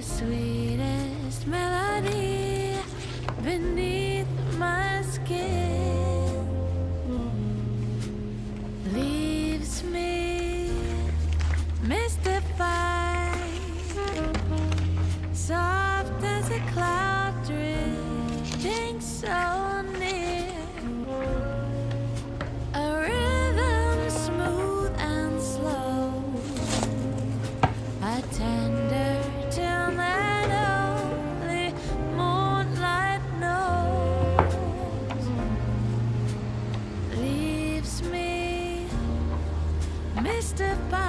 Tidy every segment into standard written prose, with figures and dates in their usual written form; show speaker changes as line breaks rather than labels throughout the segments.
sweetest melody beneath my skin leaves me mystified, soft as a cloud drifting so near, a rhythm smooth and slow, a tender tune that only moonlight knows, leaves me mystified.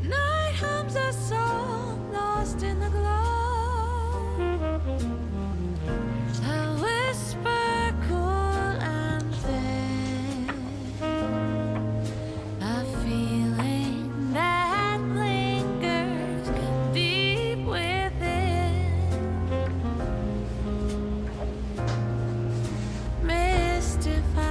Night hums a song lost in the glow, a whisper cool and thin, a feeling that lingers deep within, mystified.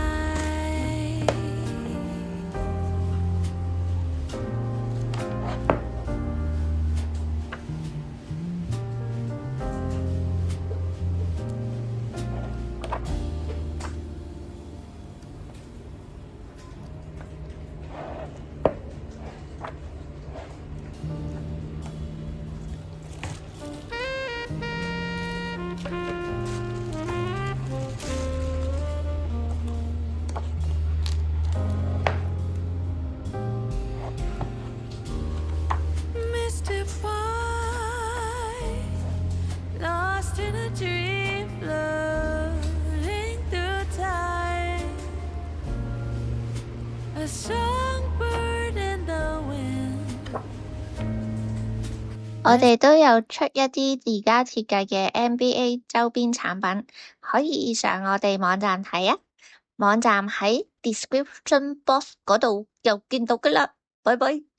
Lost in a dream, floating through time, a songbird in the wind。 我哋都有出一啲自家設計嘅 NBA 周邊產品，可以上我哋網站睇啊！網站喺 description box 嗰度又見到㗎喇，拜拜。